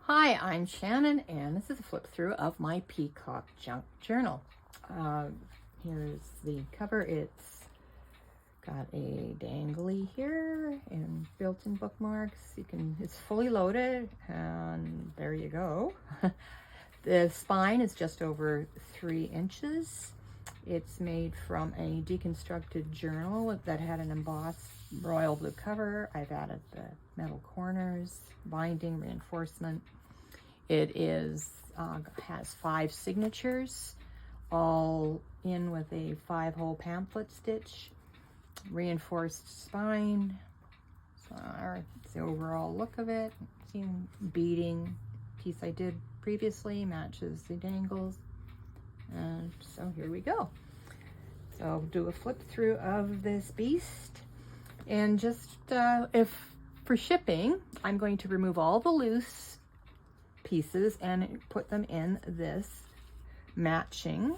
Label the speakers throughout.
Speaker 1: Hi, I'm Shannon, and this is a flip through of my Peacock Junk Journal. Here's the cover. It's got a dangly here and built-in bookmarks. It's fully loaded, and there you go. The spine is just over 3 inches. It's made from a deconstructed journal that had an embossed royal blue cover. I've added the metal corners, binding, reinforcement. It has 5 signatures, all in with a 5-hole pamphlet stitch, reinforced spine. So it's the overall look of it. See, beading piece I did previously matches the dangles. And so here we go. So I'll do a flip through of this beast. And just for shipping, I'm going to remove all the loose pieces and put them in this matching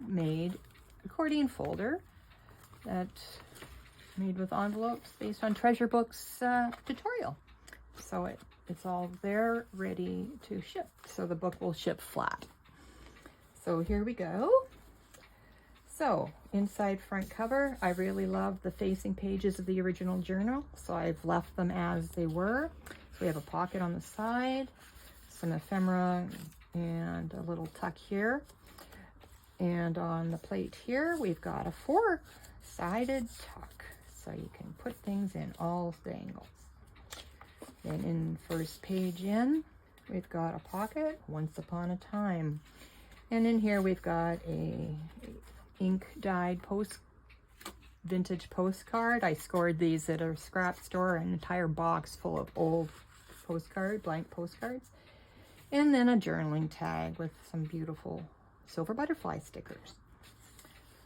Speaker 1: made accordion folder that made with envelopes based on Treasure Book's tutorial. So it's all there ready to ship. So the book will ship flat. So here we go. So inside front cover, I really love the facing pages of the original journal. So I've left them as they were. So we have a pocket on the side, some ephemera, and a little tuck here. And on the plate here, we've got a 4-sided tuck. So you can put things in all angles. Then in first page we've got a pocket, Once Upon a Time. And in here we've got a ink dyed vintage postcard. I scored these at a scrap store, an entire box full of old blank postcards. And then a journaling tag with some beautiful silver butterfly stickers.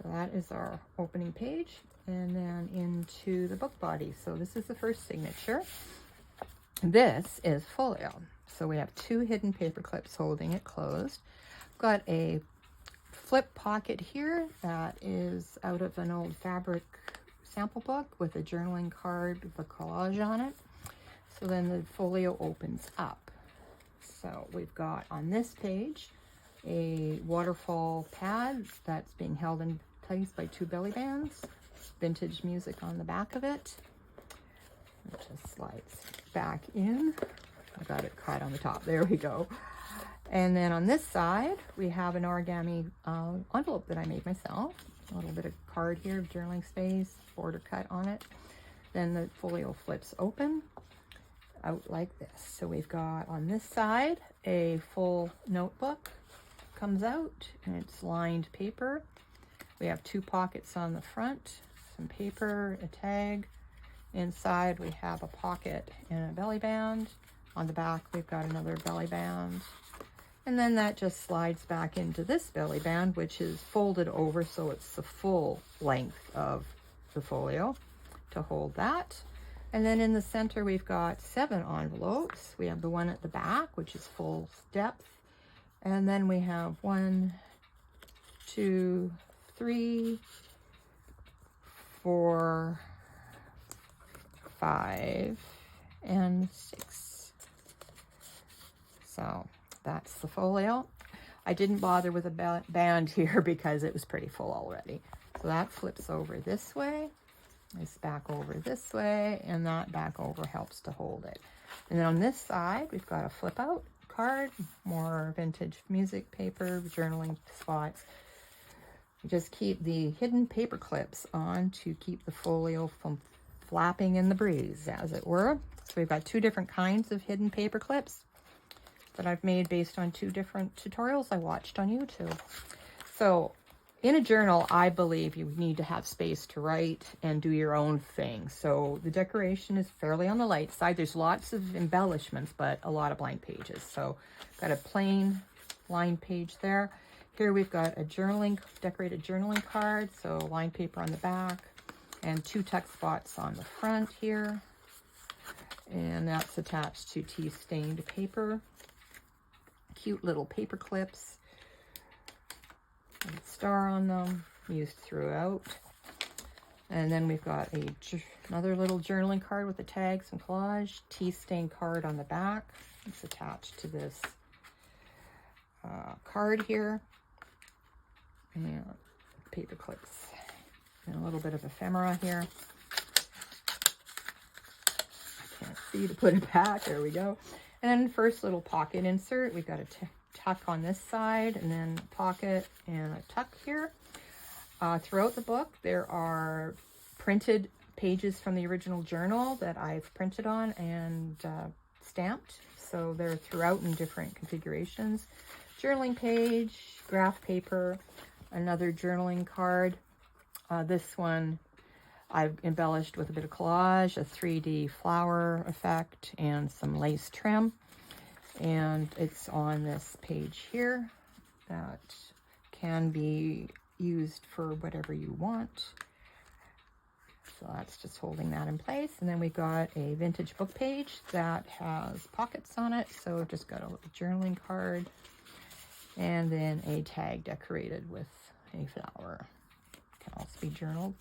Speaker 1: So that is our opening page. And then into the book body. So this is the first signature. This is folio. So we have 2 hidden paper clips holding it closed. Got a flip pocket here that is out of an old fabric sample book with a journaling card with a collage on it. So then the folio opens up. So we've got on this page a waterfall pad that's being held in place by 2 belly bands. Vintage music on the back of it. It just slides back in. I got it caught on the top. There we go. And then on this side, we have an origami envelope that I made myself. A little bit of card here, journaling space, border cut on it. Then the folio flips open out like this. So we've got on this side, a full notebook comes out, and it's lined paper. We have 2 pockets on the front, some paper, a tag. Inside, we have a pocket and a belly band. On the back, we've got another belly band. And then that just slides back into this belly band, which is folded over so it's the full length of the folio to hold that. And then in the center, we've got 7 envelopes. We have the one at the back, which is full depth. And then we have 1, 2, 3, 4, 5, and 6. So that's the folio. I didn't bother with a band here because it was pretty full already. So that flips over this way, this back over this way, and that back over helps to hold it. And then on this side, we've got a flip out card, more vintage music paper, journaling spots. Just keep the hidden paper clips on to keep the folio from flapping in the breeze, as it were. So we've got 2 different kinds of hidden paper clips that I've made based on 2 different tutorials I watched on YouTube. So in a journal, I believe you need to have space to write and do your own thing. So the decoration is fairly on the light side. There's lots of embellishments, but a lot of blank pages. So got a plain lined page there. Here we've got a decorated journaling card. So lined paper on the back and 2 tuck spots on the front here. And that's attached to tea stained paper. Cute little paper clips, and a star on them, used throughout. And then we've got another little journaling card with a tag, some collage, tea stain card on the back, It's attached to this card here, and paper clips, and a little bit of ephemera here. I can't see to put it back. There we go. And then first little pocket insert. We've got a tuck on this side, and then a pocket and a tuck here. Throughout the book, there are printed pages from the original journal that I've printed on and stamped. So they're throughout in different configurations. Journaling page, graph paper, another journaling card. This one I've embellished with a bit of collage, a 3D flower effect, and some lace trim. And it's on this page here that can be used for whatever you want. So that's just holding that in place. And then we got a vintage book page that has pockets on it. So I've just got a little journaling card, and then a tag decorated with a flower. Can also be journaled.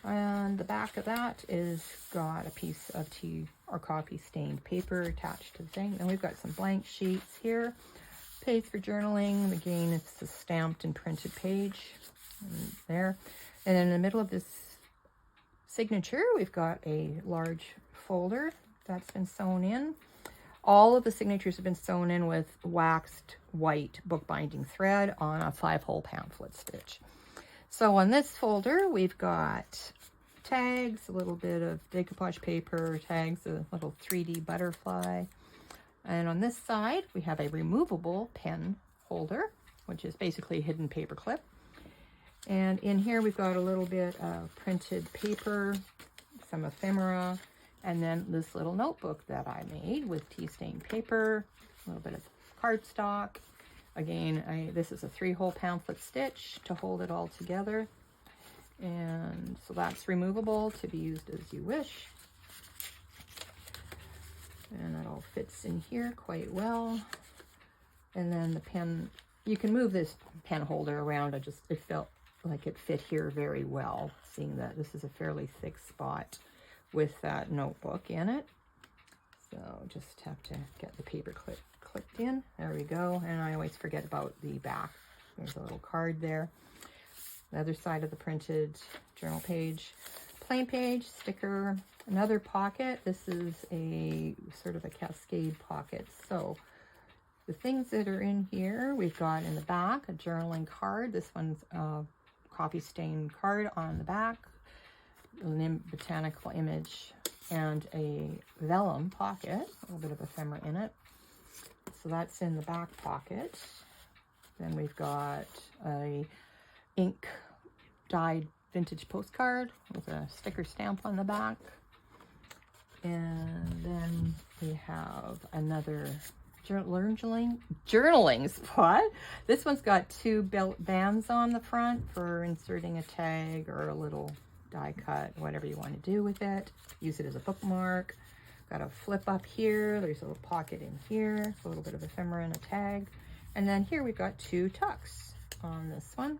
Speaker 1: And the back of that is got a piece of tea or coffee stained paper attached to the thing. And we've got some blank sheets here. Page for journaling. Again, it's a stamped and printed page. And there. And in the middle of this signature, we've got a large folder that's been sewn in. All of the signatures have been sewn in with waxed white bookbinding thread on a 5-hole pamphlet stitch. So on this folder, we've got tags, a little bit of decoupage paper, tags, a little 3D butterfly. And on this side, we have a removable pen holder, which is basically a hidden paper clip. And in here, we've got a little bit of printed paper, some ephemera, and then this little notebook that I made with tea-stained paper, a little bit of cardstock. Again, this is a 3-hole pamphlet stitch to hold it all together. And so that's removable to be used as you wish. And that all fits in here quite well. And then the pen, you can move this pen holder around. It felt like it fit here very well, seeing that this is a fairly thick spot with that notebook in it. So just have to get the paper clipped in. There we go. And I always forget about the back. There's a little card there. The other side of the printed journal page. Plain page, sticker, another pocket. This is a sort of a cascade pocket. So the things that are in here, we've got in the back a journaling card. This one's a coffee stained card on the back, a botanical image, and a velum pocket, a little bit of ephemera in it. So that's in the back pocket. Then we've got a ink dyed vintage postcard with a sticker stamp on the back. And then we have another journaling spot. This one's got 2 bands on the front for inserting a tag or a little die cut, whatever you want to do with it. Use it as a bookmark. Got a flip up here. There's a little pocket in here, a little bit of ephemera and a tag. And then here we've got 2 tucks on this one.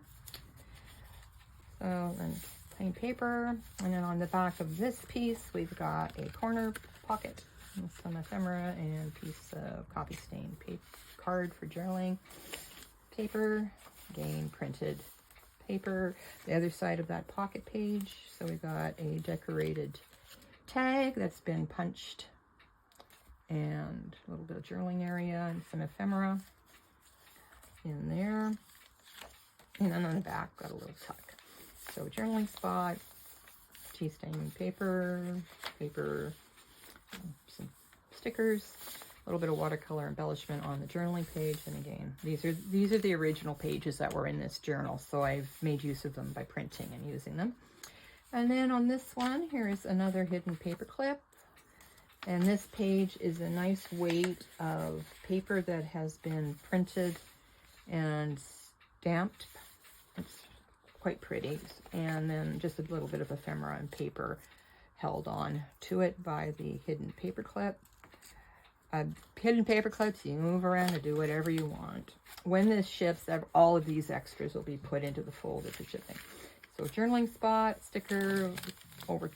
Speaker 1: So then plain paper. And then on the back of this piece, we've got a corner pocket with some ephemera and a piece of coffee stained card for journaling. Paper, again, printed paper. The other side of that pocket page. So we've got a decorated tag that's been punched, and a little bit of journaling area and some ephemera in there. And then on the back, got a little tuck. So journaling spot, tea-stained paper, some stickers, a little bit of watercolor embellishment on the journaling page. And again, these are the original pages that were in this journal, so I've made use of them by printing and using them. And then on this one, here is another hidden paper clip. And this page is a nice weight of paper that has been printed and stamped. It's quite pretty. And then just a little bit of ephemera and paper held on to it by the hidden paper clip. Hidden paper clips, you move around and do whatever you want. When this ships, all of these extras will be put into the folder for shipping. So journaling spot, sticker,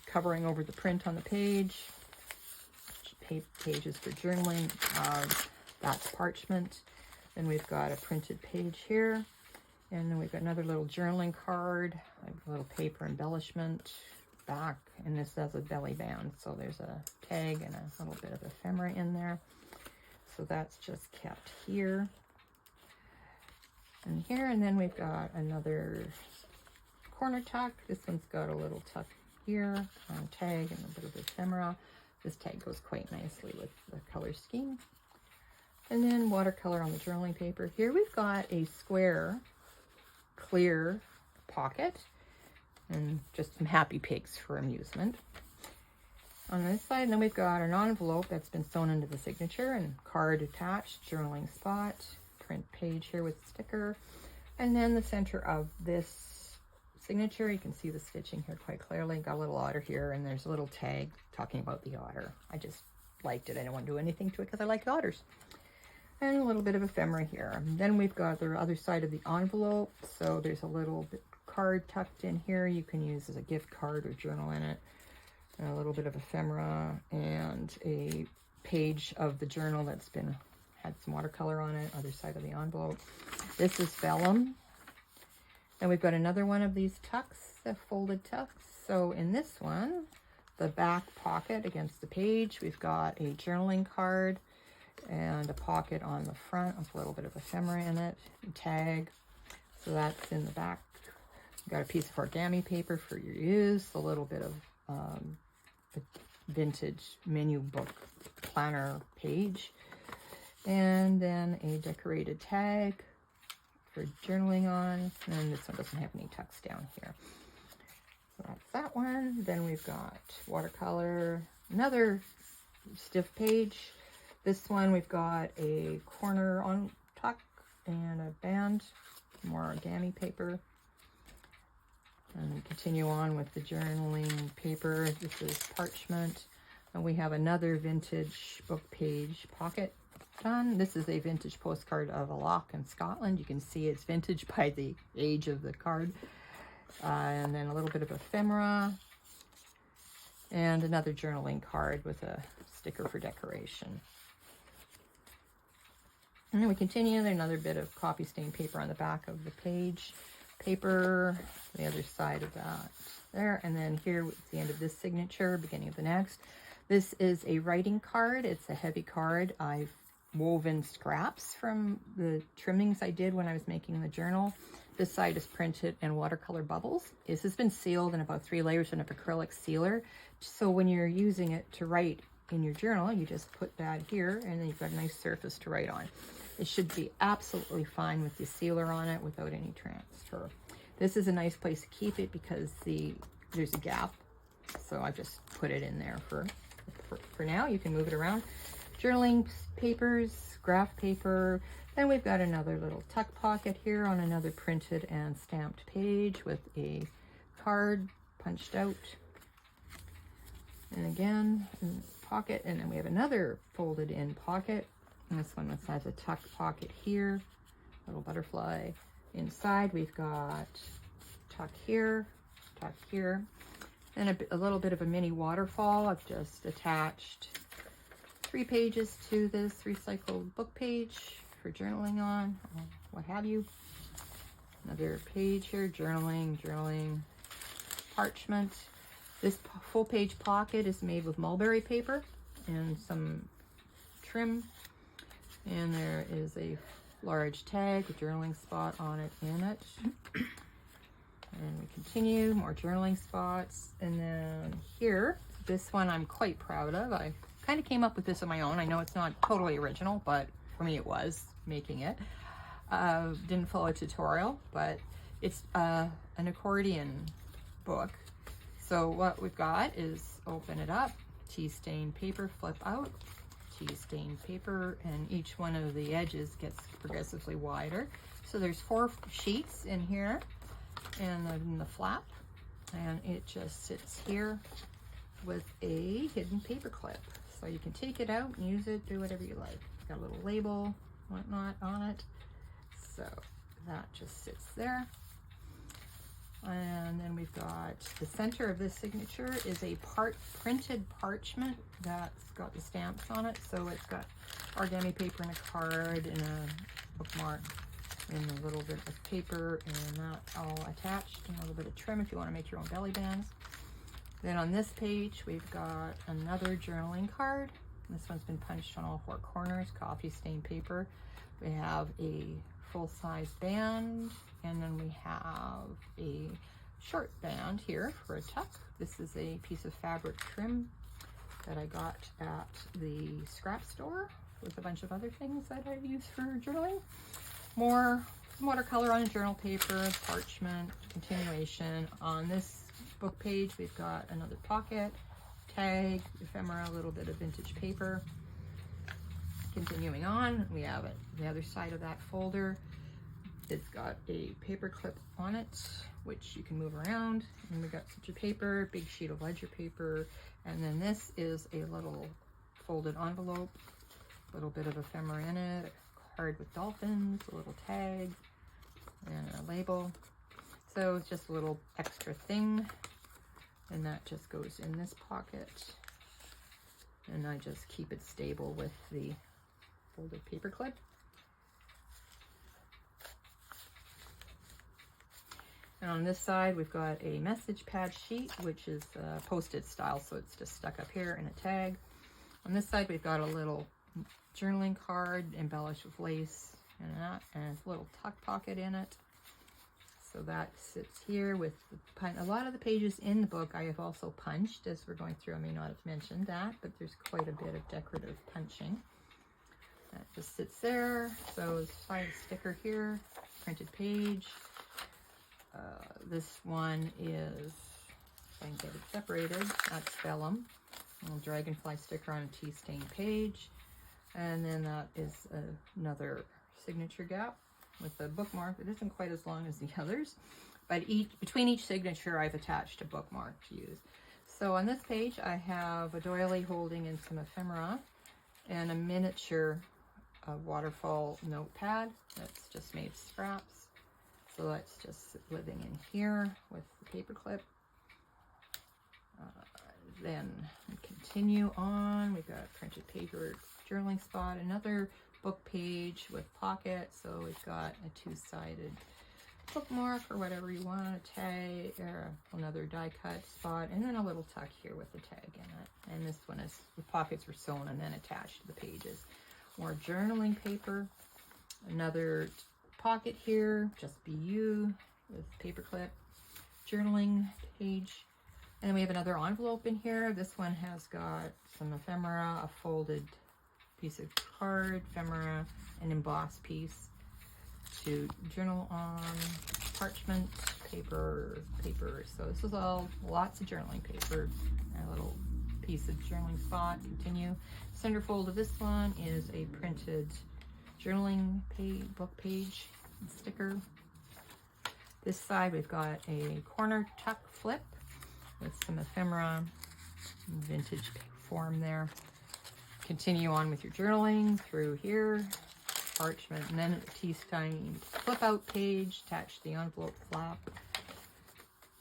Speaker 1: covering over the print on the page, pages for journaling. That's parchment. Then we've got a printed page here. And then we've got another little journaling card, a little paper embellishment back, and this has a belly band. So there's a tag and a little bit of ephemera in there. So that's just kept here and here. And then we've got another corner tuck. This one's got a little tuck here, tag, and a bit of ephemera. This tag goes quite nicely with the color scheme. And then watercolor on the journaling paper. Here we've got a square clear pocket and just some happy pigs for amusement on this side. And then we've got an envelope that's been sewn into the signature and card attached, journaling spot, print page here with sticker. And then the center of this signature, you can see the stitching here quite clearly. Got a little otter here, and there's a little tag talking about the otter. I just liked it. I didn't want to do anything to it because I like otters. And a little bit of ephemera here. And then we've got the other side of the envelope. So there's a little bit card tucked in here. You can use as a gift card or journal in it. And a little bit of ephemera and a page of the journal that's had some watercolor on it. Other side of the envelope. This is vellum. And we've got another one of these tucks, the folded tucks. So in this one, the back pocket against the page, we've got a journaling card and a pocket on the front with a little bit of ephemera in it, tag. So that's in the back. You've got a piece of origami paper for your use, a little bit of a vintage menu book planner page, and then a decorated tag for journaling on. And this one doesn't have any tucks down here. So that's that one. Then we've got watercolor, another stiff page. This one we've got a corner on tuck and a band, more origami paper. And we continue on with the journaling paper. This is parchment. And we have another vintage book page pocket done. This is a vintage postcard of a loch in Scotland. You can see it's vintage by the age of the card. And then a little bit of ephemera. And another journaling card with a sticker for decoration. And then we continue, there's another bit of coffee stained paper on the back of the page. Paper, the other side of that there. And then here at the end of this signature, beginning of the next. This is a writing card. It's a heavy card. I've woven scraps from the trimmings I did when I was making the journal. This side is printed in watercolor bubbles. This has been sealed in about 3 layers in an acrylic sealer. So when you're using it to write in your journal, you just put that here and then you've got a nice surface to write on. It should be absolutely fine with the sealer on it without any transfer. This is a nice place to keep it because there's a gap. So I just put it in there for now. You can move it around. Journaling papers, graph paper. Then we've got another little tuck pocket here on another printed and stamped page with a card punched out. And again, pocket, and then we have another folded in pocket. And this one has a tuck pocket here, little butterfly. Inside we've got tuck here, and a little bit of a mini waterfall. I've just attached 3 pages to this recycled book page for journaling on, or what have you. Another page here, journaling, parchment. This full page pocket is made with mulberry paper and some trim. And there is a large tag, a journaling spot on it in it. And we continue, more journaling spots. And then here, this one I'm quite proud of. I kind of came up with this on my own. I know it's not totally original, but for me it was, making it. Didn't follow a tutorial, but it's an accordion book. So what we've got is open it up, tea stained paper, flip out, tea stained paper, and each one of the edges gets progressively wider. So there's 4 sheets in here and in the flap, and it just sits here with a hidden paper clip. So you can take it out and use it, do whatever you like. It's got a little label, whatnot on it. So that just sits there. And then we've got the center of this signature is a printed parchment that's got the stamps on it. So it's got origami paper and a card and a bookmark and a little bit of paper, and that all attached, and a little bit of trim if you want to make your own belly bands. Then on this page, we've got another journaling card. This one's been punched on all four corners, coffee stained paper. We have a full-size band, and then we have a short band here for a tuck. This is a piece of fabric trim that I got at the scrap store with a bunch of other things that I use for journaling. Some watercolor on journal paper, parchment, continuation. On this book page, we've got another pocket, tag, ephemera, a little bit of vintage paper. Continuing on, we have it. The other side of that folder, it's got a paper clip on it, which you can move around. And we got such a paper, big sheet of ledger paper. And then this is a little folded envelope, a little bit of ephemera in it, a card with dolphins, a little tag, and a label. So it's just a little extra thing. And that just goes in this pocket. And I just keep it stable with the folded paper clip. And on this side, we've got a message pad sheet, which is posted style, so it's just stuck up here in a tag. On this side, we've got a little journaling card embellished with lace and that, and a little tuck pocket in it. So that sits here with a lot of the pages in the book I have also punched as we're going through. I may not have mentioned that, but there's quite a bit of decorative punching. That just sits there. So it's a sticker here, printed page. This one is, if I can get it separated, that's velum. A little dragonfly sticker on a tea-stained page. And then that is another signature gap with a bookmark. It isn't quite as long as the others, but between each signature I've attached a bookmark to use. So on this page I have a doily holding in some ephemera and a miniature waterfall notepad that's just made of scraps. So that's just living in here with the paper clip. Then we continue on. We've got printed paper journaling spot, another book page with pocket. So we've got a two-sided bookmark or whatever you want, a tag, or another die cut spot, and then a little tuck here with the tag in it. And this one is, the pockets were sewn and then attached to the pages. More journaling paper, another pocket here, just BU with paper clip, journaling page. And then we have another envelope in here. This one has got some ephemera, a folded piece of card, ephemera, an embossed piece to journal on, parchment, paper. So this is all lots of journaling paper, a little piece of journaling spot. Continue. Centerfold of this one is a printed journaling book page sticker. This side we've got a corner tuck flip with some ephemera, vintage form there. Continue on with your journaling through here, parchment, and then a tea-stained flip out page, attach the envelope flap.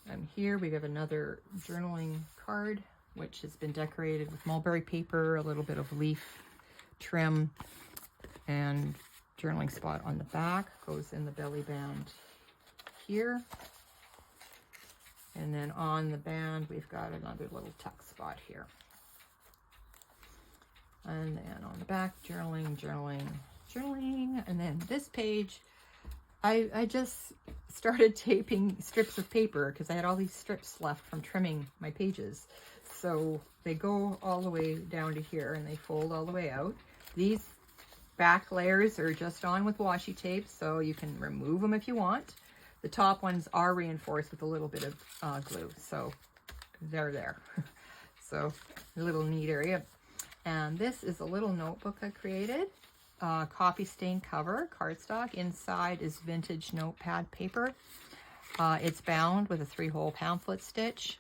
Speaker 1: And here we have another journaling card, which has been decorated with mulberry paper, a little bit of leaf trim, and journaling spot on the back goes in the belly band here. And then on the band, we've got another little tuck spot here. And then on the back, journaling. And then this page, I just started taping strips of paper because I had all these strips left from trimming my pages. So they go all the way down to here and they fold all the way out. These back layers are just on with washi tape, so you can remove them if you want. The top ones are reinforced with a little bit of glue, so they're there. So a little neat area. And this is a little notebook I created. Coffee stained cover, cardstock. Inside is vintage notepad paper. It's bound with a 3-hole pamphlet stitch,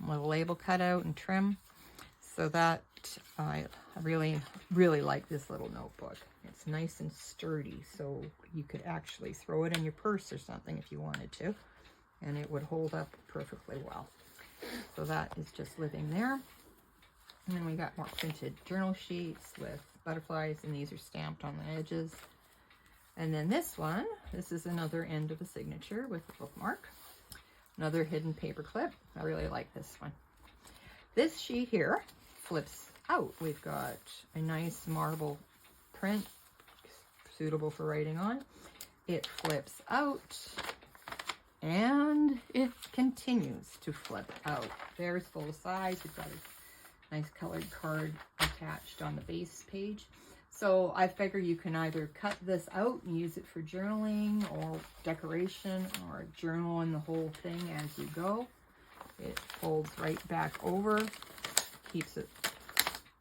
Speaker 1: a little label cutout and trim. So that I really like this little notebook. It's nice and sturdy, so you could actually throw it in your purse or something if you wanted to. and it would hold up perfectly well. So that is just living there. And then we got more printed journal sheets with butterflies, and these are stamped on the edges. And then this one, this is another end of a signature with a bookmark. Another hidden paper clip. I really like this one. This sheet here flips out. We've got a nice marble print suitable for writing on. It flips out and it continues to flip out. There's full size. We've got a nice colored card attached on the base page. So I figure you can either cut this out and use it for journaling or decoration, or journal in the whole thing as you go. It folds right back over, keeps it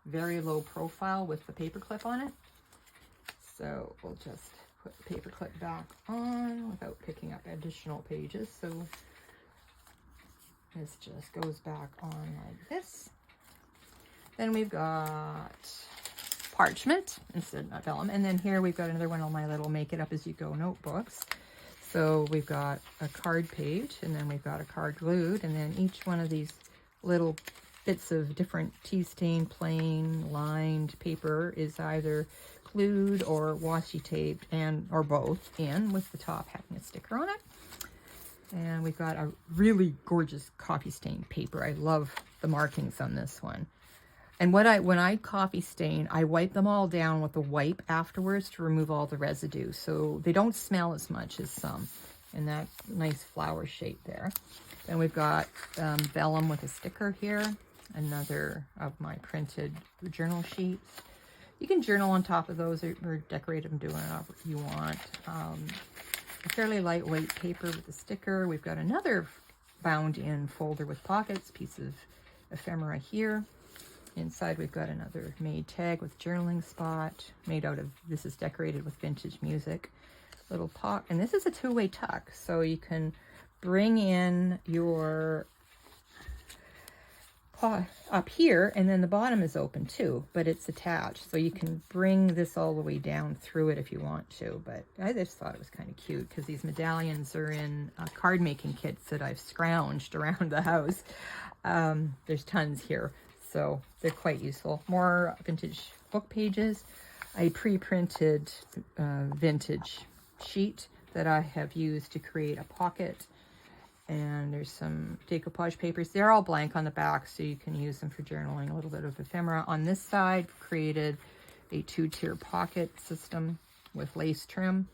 Speaker 1: very low profile with the paper clip on it. So we'll just put the paper clip back on without picking up additional pages. So this just goes back on like this. Then we've got parchment instead of vellum. And then here we've got another one of my little make it up as you go notebooks. So we've got a card page, and then we've got a card glued, and then each one of these little bits of different tea stain, plain, lined paper is either glued or washi taped, and or both, in with the top having a sticker on it. And we've got a really gorgeous coffee stain paper. I love the markings on this one. And when I coffee stain, I wipe them all down with a wipe afterwards to remove all the residue, so they don't smell as much as some. And that nice flower shape there. Then we've got vellum with a sticker here. Another of my printed journal sheets. You can journal on top of those or decorate them doing whatever you want. A fairly lightweight paper with a sticker. We've got another bound-in folder with pockets, piece of ephemera here. Inside we've got another made tag with journaling spot, made out of, this is decorated with vintage music. Little pocket, and this is a two-way tuck, so you can bring in your up here, and then the bottom is open too, but it's attached, so you can bring this all the way down through it if you want to. But I just thought it was kind of cute because these medallions are in card making kits that I've scrounged around the house. There's tons here, so they're quite useful. More vintage book pages. A pre-printed vintage sheet that I have used to create a pocket. And there's some decoupage papers. They're all blank on the back, so you can use them for journaling. A little bit of ephemera. On this side, created a two-tier pocket system with lace trim.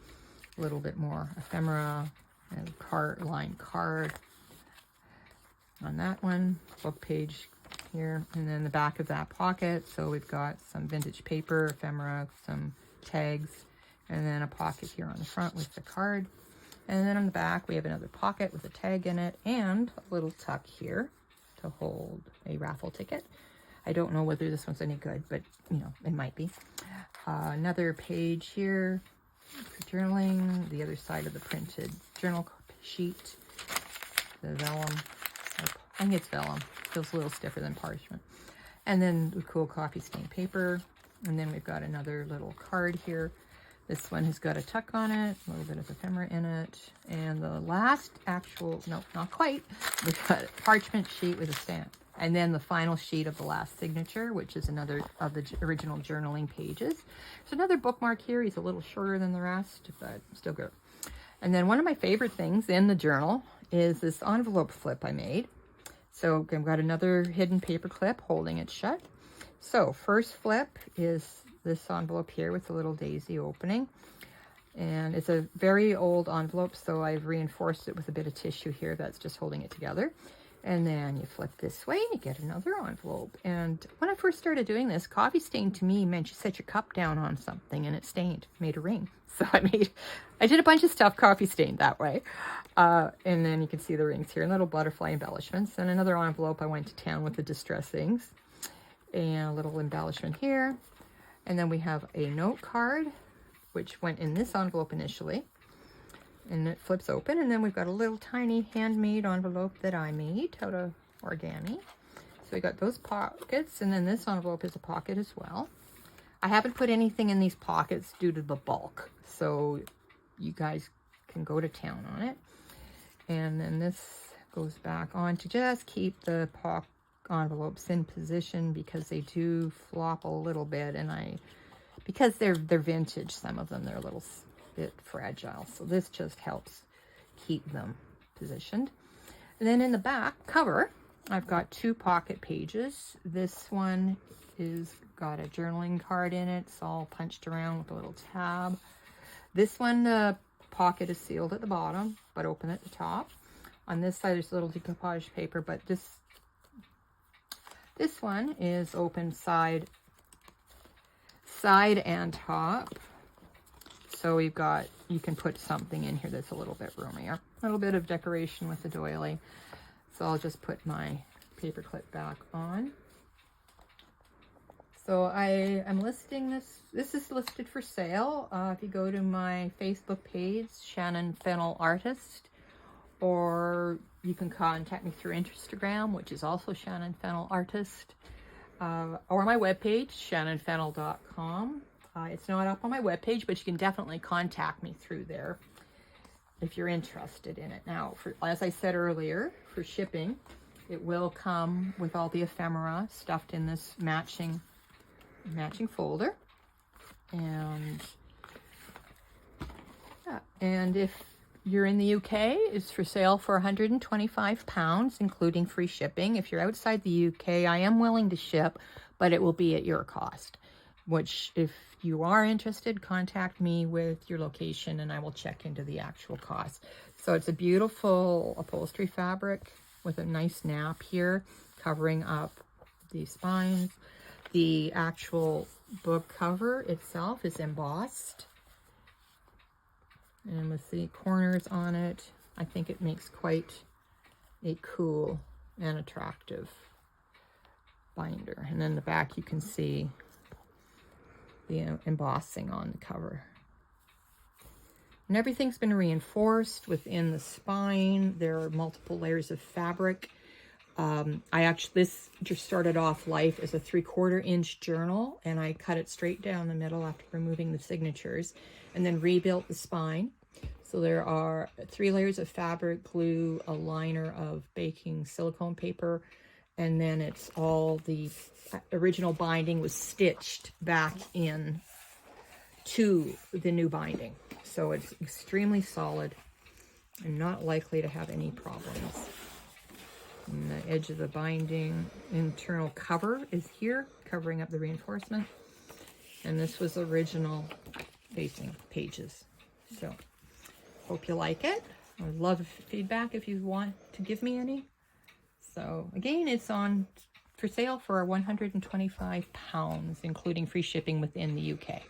Speaker 1: A little bit more ephemera and lined card on that one. Book page here. And then the back of that pocket. So we've got some vintage paper, ephemera, some tags, and then a pocket here on the front with the card. And then on the back, we have another pocket with a tag in it and a little tuck here to hold a raffle ticket. I don't know whether this one's any good, but, you know, it might be. Another page here for journaling. The other side of the printed journal sheet. The vellum. I think it's vellum. Feels a little stiffer than parchment. And then the cool coffee stain paper. And then we've got another little card here. This one has got a tuck on it, a little bit of ephemera in it. And the last actual, no, not quite, we've got a parchment sheet with a stamp. And then the final sheet of the last signature, which is another of the original journaling pages. There's another bookmark here. He's a little shorter than the rest, but still good. And then one of my favorite things in the journal is this envelope flip I made. So I've got another hidden paper clip holding it shut. So first flip is this envelope here with a little daisy opening. And it's a very old envelope, so I've reinforced it with a bit of tissue here that's just holding it together. And then you flip this way and you get another envelope. And when I first started doing this, coffee stain to me meant you set your cup down on something and it stained, made a ring. So I did a bunch of stuff coffee stained that way. And then you can see the rings here and little butterfly embellishments. And another envelope, I went to town with the distress things. And a little embellishment here. And then we have a note card, which went in this envelope initially. And it flips open. And then we've got a little tiny handmade envelope that I made out of origami. So we got those pockets. And then this envelope is a pocket as well. I haven't put anything in these pockets due to the bulk. So you guys can go to town on it. And then this goes back on to just keep the POC envelopes in position because they do flop a little bit, and because they're vintage, some of them, they're a little bit fragile. So this just helps keep them positioned. And then in the back cover, I've got 2 pocket pages. This one is got a journaling card in it. It's all punched around with a little tab. This one, the pocket is sealed at the bottom, but open at the top. On this side, there's a little decoupage paper, but this one is open side and top. So we've got, you can put something in here that's a little bit roomier. A little bit of decoration with the doily. So I'll just put my paper clip back on. So I'm listing this. This is listed for sale. If you go to my Facebook page, Shannon Fennell Artist, or you can contact me through Instagram, which is also Shannon Fennell Artist, or my webpage, shannonfennell.com. It's not up on my webpage, but you can definitely contact me through there if you're interested in it. Now, as I said earlier, for shipping, it will come with all the ephemera stuffed in this matching folder. And yeah, and if you're in the UK, it's for sale for £125, including free shipping. If you're outside the UK, I am willing to ship, but it will be at your cost. Which, if you are interested, contact me with your location and I will check into the actual cost. So it's a beautiful upholstery fabric with a nice nap here, covering up the spines. The actual book cover itself is embossed, and with the corners on it, I think it makes quite a cool and attractive binder. And then the back, you can see the embossing on the cover. And everything's been reinforced within the spine. There are multiple layers of fabric. This just started off life as a 3/4 inch journal, and I cut it straight down the middle after removing the signatures, and then rebuilt the spine. So there are 3 layers of fabric, glue, a liner of baking silicone paper, and then it's all the original binding was stitched back in to the new binding. So it's extremely solid and not likely to have any problems. And the edge of the binding internal cover is here, covering up the reinforcement. And this was original facing pages. So, hope you like it. I would love feedback if you want to give me any. So, again, it's on for sale for £125, including free shipping within the UK.